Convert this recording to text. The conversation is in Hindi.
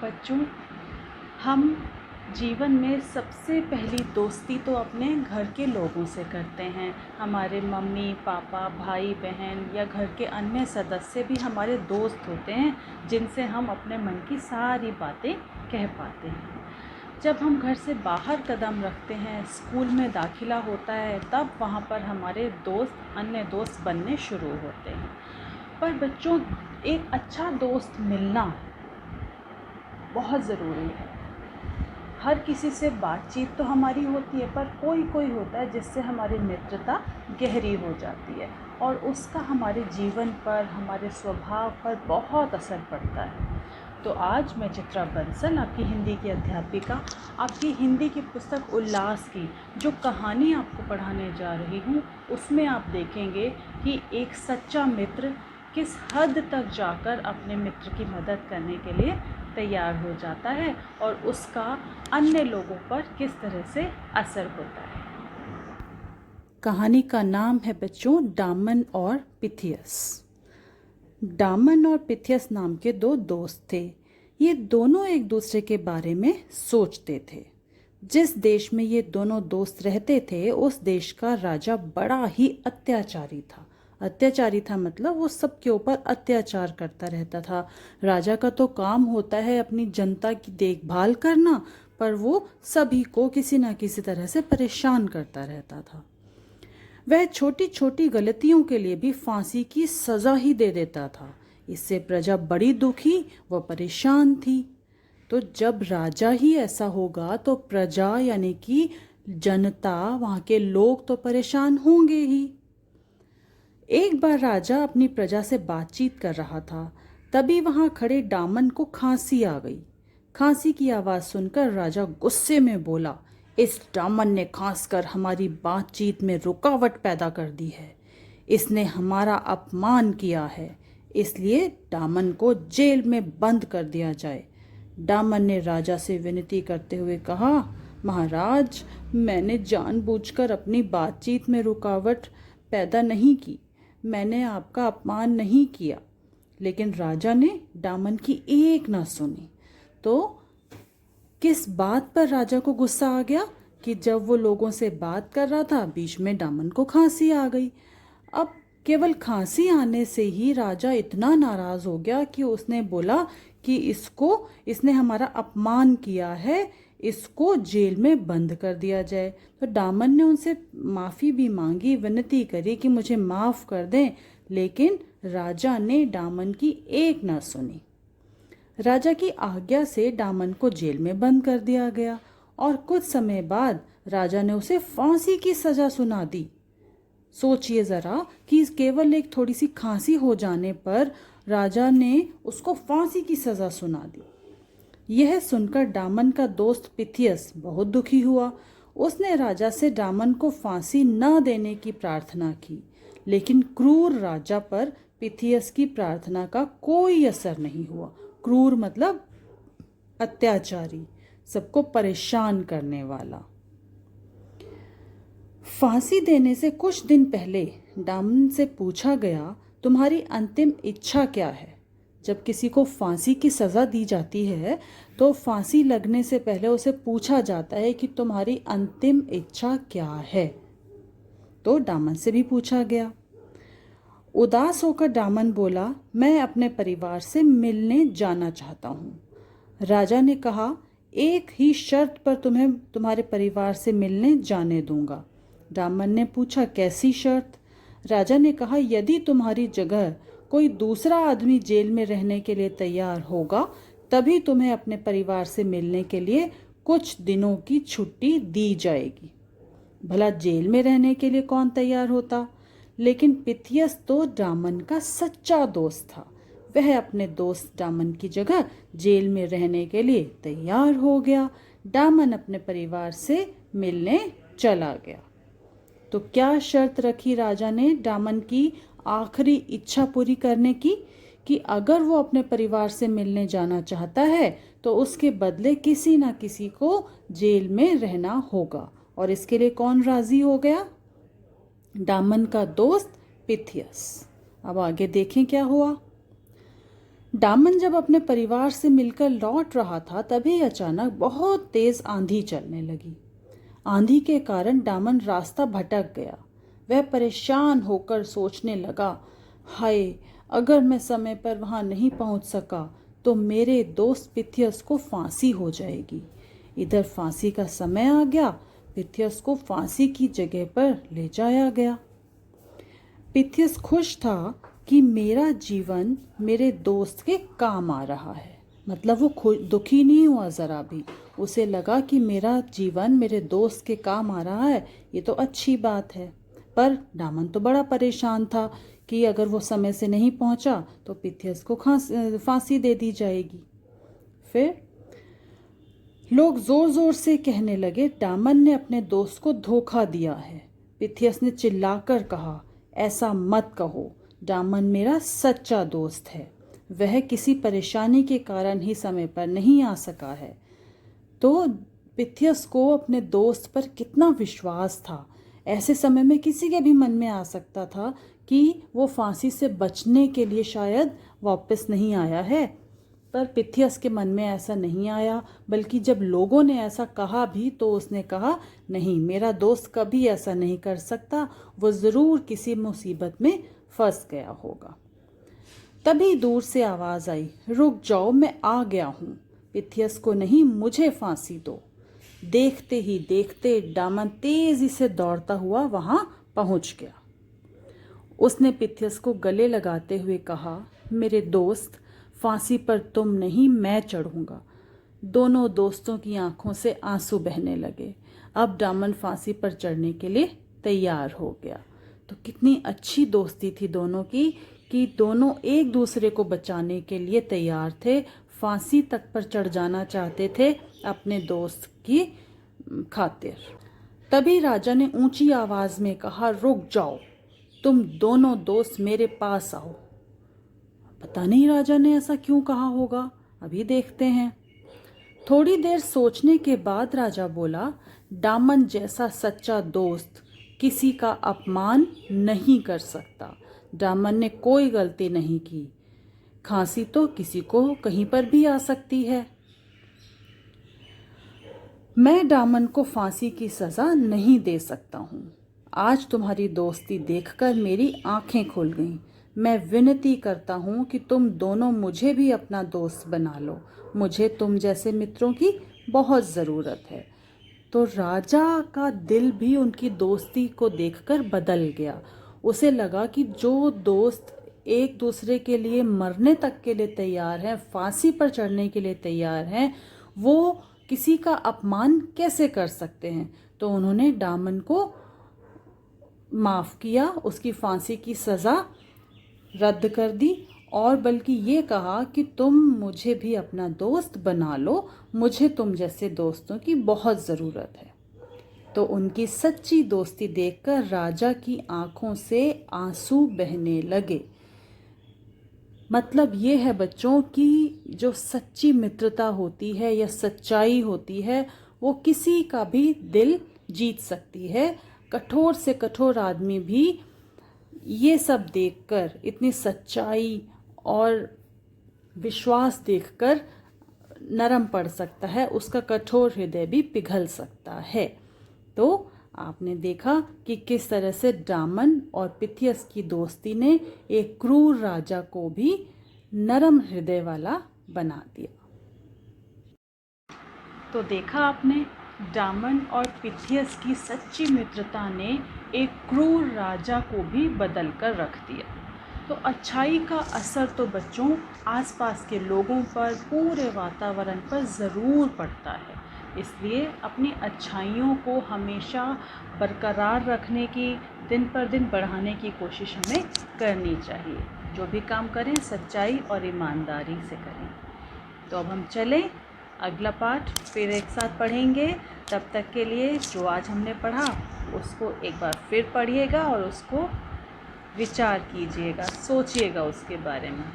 बच्चों, हम जीवन में सबसे पहली दोस्ती तो अपने घर के लोगों से करते हैं। हमारे मम्मी पापा, भाई बहन या घर के अन्य सदस्य भी हमारे दोस्त होते हैं, जिनसे हम अपने मन की सारी बातें कह पाते हैं। जब हम घर से बाहर कदम रखते हैं, स्कूल में दाखिला होता है, तब वहाँ पर हमारे दोस्त अन्य दोस्त बनने शुरू होते हैं। पर बच्चों, एक अच्छा दोस्त मिलना बहुत ज़रूरी है। हर किसी से बातचीत तो हमारी होती है, पर कोई कोई होता है जिससे हमारी मित्रता गहरी हो जाती है और उसका हमारे जीवन पर, हमारे स्वभाव पर बहुत असर पड़ता है। तो आज मैं चित्रा बंसल, आपकी हिंदी की अध्यापिका, आपकी हिंदी की पुस्तक उल्लास की जो कहानी आपको पढ़ाने जा रही हूँ, उसमें आप देखेंगे कि एक सच्चा मित्र किस हद तक जाकर अपने मित्र की मदद करने के लिए तैयार हो जाता है और उसका अन्य लोगों पर किस तरह से असर होता है। कहानी का नाम है बच्चों, डामन और पिथियस। डामन और पिथियस नाम के दो दोस्त थे। ये दोनों एक दूसरे के बारे में सोचते थे। जिस देश में ये दोनों दोस्त रहते थे, उस देश का राजा बड़ा ही अत्याचारी था। अत्याचारी था मतलब वो सबके ऊपर अत्याचार करता रहता था। राजा का तो काम होता है अपनी जनता की देखभाल करना, पर वो सभी को किसी न किसी तरह से परेशान करता रहता था। वह छोटी छोटी गलतियों के लिए भी फांसी की सजा ही दे देता था। इससे प्रजा बड़ी दुखी व परेशान थी। तो जब राजा ही ऐसा होगा तो प्रजा यानी कि जनता, वहाँ के लोग तो परेशान होंगे ही। एक बार राजा अपनी प्रजा से बातचीत कर रहा था, तभी वहाँ खड़े डामन को खांसी आ गई। खांसी की आवाज़ सुनकर राजा गुस्से में बोला, इस डामन ने खांस कर हमारी बातचीत में रुकावट पैदा कर दी है। इसने हमारा अपमान किया है, इसलिए डामन को जेल में बंद कर दिया जाए। डामन ने राजा से विनती करते हुए कहा, महाराज, मैंने जानबूझकर अपनी बातचीत में रुकावट पैदा नहीं की। मैंने आपका अपमान नहीं किया। लेकिन राजा ने डामन की एक ना सुनी। तो किस बात पर राजा को गुस्सा आ गया कि जब वो लोगों से बात कर रहा था, बीच में डामन को खांसी आ गई। अब केवल खांसी आने से ही राजा इतना नाराज हो गया कि उसने बोला कि इसने हमारा अपमान किया है, इसको जेल में बंद कर दिया जाए। तो डामन ने उनसे माफ़ी भी मांगी, विनती करी कि मुझे माफ़ कर दें, लेकिन राजा ने डामन की एक ना सुनी। राजा की आज्ञा से डामन को जेल में बंद कर दिया गया और कुछ समय बाद राजा ने उसे फांसी की सजा सुना दी। सोचिए ज़रा कि केवल एक थोड़ी सी खांसी हो जाने पर राजा ने उसको फांसी की सज़ा सुना दी। यह सुनकर डामन का दोस्त पिथियस बहुत दुखी हुआ। उसने राजा से डामन को फांसी न देने की प्रार्थना की, लेकिन क्रूर राजा पर पिथियस की प्रार्थना का कोई असर नहीं हुआ। क्रूर मतलब अत्याचारी, सबको परेशान करने वाला। फांसी देने से कुछ दिन पहले डामन से पूछा गया, तुम्हारी अंतिम इच्छा क्या है? जब किसी को फांसी की सज़ा दी जाती है तो फांसी लगने से पहले उसे पूछा जाता है कि तुम्हारी अंतिम इच्छा क्या है। तो डामन से भी पूछा गया। उदास होकर डामन बोला, मैं अपने परिवार से मिलने जाना चाहता हूँ। राजा ने कहा, एक ही शर्त पर तुम्हें तुम्हारे परिवार से मिलने जाने दूंगा। डामन ने पूछा, कैसी शर्त? राजा ने कहा, यदि तुम्हारी जगह कोई दूसरा आदमी जेल में रहने के लिए तैयार होगा, तभी तुम्हें अपने परिवार से मिलने के लिए कुछ दिनों की छुट्टी दी जाएगी। भला जेल में रहने के लिए कौन तैयार होता? लेकिन पिथियस तो डामन का सच्चा दोस्त था। वह अपने दोस्त डामन की जगह जेल में रहने के लिए तैयार हो गया। डामन अपने परिवार से मिलने चला गया। तो क्या शर्त रखी राजा ने डामन की आखिरी इच्छा पूरी करने की कि अगर वो अपने परिवार से मिलने जाना चाहता है तो उसके बदले किसी ना किसी को जेल में रहना होगा। और इसके लिए कौन राजी हो गया? डामन का दोस्त पिथियस। अब आगे देखें क्या हुआ। दामन जब अपने परिवार से मिलकर लौट रहा था तभी अचानक बहुत तेज आंधी चलने लगी। आंधी के कारण दामन रास्ता भटक गया। वह परेशान होकर सोचने लगा, हाय, अगर मैं समय पर वहां नहीं पहुंच सका तो मेरे दोस्त पिथियस को फांसी हो जाएगी। इधर फांसी का समय आ गया। पिथियस को फांसी की जगह पर ले जाया गया। पिथियस खुश था कि मेरा जीवन मेरे दोस्त के काम आ रहा है। मतलब वो दुखी नहीं हुआ ज़रा भी। उसे लगा कि मेरा जीवन मेरे दोस्त के काम आ रहा है, ये तो अच्छी बात है। पर दामन तो बड़ा परेशान था कि अगर वो समय से नहीं पहुंचा तो पिथियस को फांसी दे दी जाएगी। फिर लोग जोर जोर से कहने लगे, दामन ने अपने दोस्त को धोखा दिया है। पिथियस ने चिल्लाकर कहा, ऐसा मत कहो, दामन मेरा सच्चा दोस्त है। वह किसी परेशानी के कारण ही समय पर नहीं आ सका है। तो पिथियस को अपने दोस्त पर कितना विश्वास था। ऐसे समय में किसी के भी मन में आ सकता था कि वो फांसी से बचने के लिए शायद वापस नहीं आया है, पर पिथियस के मन में ऐसा नहीं आया। बल्कि जब लोगों ने ऐसा कहा भी तो उसने कहा, नहीं, मेरा दोस्त कभी ऐसा नहीं कर सकता, वो ज़रूर किसी मुसीबत में फंस गया होगा। तभी दूर से आवाज़ आई, रुक जाओ, मैं आ गया हूँ। पिथियस को नहीं, मुझे फांसी दो। देखते ही देखते दामन तेजी से दौड़ता हुआ वहां पहुंच गया। उसने पिथियस को गले लगाते हुए कहा, मेरे दोस्त, फांसी पर तुम नहीं, मैं चढ़ूंगा। दोनों दोस्तों की आंखों से आंसू बहने लगे। अब दामन फांसी पर चढ़ने के लिए तैयार हो गया। तो कितनी अच्छी दोस्ती थी दोनों की कि दोनों एक दूसरे को बचाने के लिए तैयार थे। फांसी तक पर चढ़ जाना चाहते थे अपने दोस्त की खातिर। तभी राजा ने ऊंची आवाज में कहा, रुक जाओ, तुम दोनों दोस्त मेरे पास आओ। पता नहीं राजा ने ऐसा क्यों कहा होगा, अभी देखते हैं। थोड़ी देर सोचने के बाद राजा बोला, दामन जैसा सच्चा दोस्त किसी का अपमान नहीं कर सकता। दामन ने कोई गलती नहीं की। खांसी तो किसी को कहीं पर भी आ सकती है। मैं दामन को फांसी की सज़ा नहीं दे सकता हूँ। आज तुम्हारी दोस्ती देखकर मेरी आंखें खुल गईं। मैं विनती करता हूँ कि तुम दोनों मुझे भी अपना दोस्त बना लो। मुझे तुम जैसे मित्रों की बहुत ज़रूरत है। तो राजा का दिल भी उनकी दोस्ती को देखकर बदल गया। उसे लगा कि जो दोस्त एक दूसरे के लिए मरने तक के लिए तैयार हैं, फांसी पर चढ़ने के लिए तैयार हैं, वो किसी का अपमान कैसे कर सकते हैं। तो उन्होंने दामन को माफ़ किया, उसकी फांसी की सज़ा रद्द कर दी और बल्कि ये कहा कि तुम मुझे भी अपना दोस्त बना लो, मुझे तुम जैसे दोस्तों की बहुत ज़रूरत है। तो उनकी सच्ची दोस्ती देखकर राजा की आंखों से आंसू बहने लगे। मतलब ये है बच्चों की जो सच्ची मित्रता होती है या सच्चाई होती है, वो किसी का भी दिल जीत सकती है। कठोर से कठोर आदमी भी ये सब देखकर, इतनी सच्चाई और विश्वास देखकर नरम पड़ सकता है, उसका कठोर हृदय भी पिघल सकता है। तो आपने देखा कि किस तरह से दामन और पिथियस की दोस्ती ने एक क्रूर राजा को भी नरम हृदय वाला बना दिया। तो देखा आपने, दामन और पिथियस की सच्ची मित्रता ने एक क्रूर राजा को भी बदल कर रख दिया। तो अच्छाई का असर तो बच्चों आसपास के लोगों पर, पूरे वातावरण पर ज़रूर पड़ता है। इसलिए अपनी अच्छाइयों को हमेशा बरकरार रखने की, दिन पर दिन बढ़ाने की कोशिश हमें करनी चाहिए। जो भी काम करें सच्चाई और ईमानदारी से करें। तो अब हम चलें, अगला पाठ फिर एक साथ पढ़ेंगे। तब तक के लिए जो आज हमने पढ़ा उसको एक बार फिर पढ़िएगा और उसको विचार कीजिएगा, सोचिएगा उसके बारे में।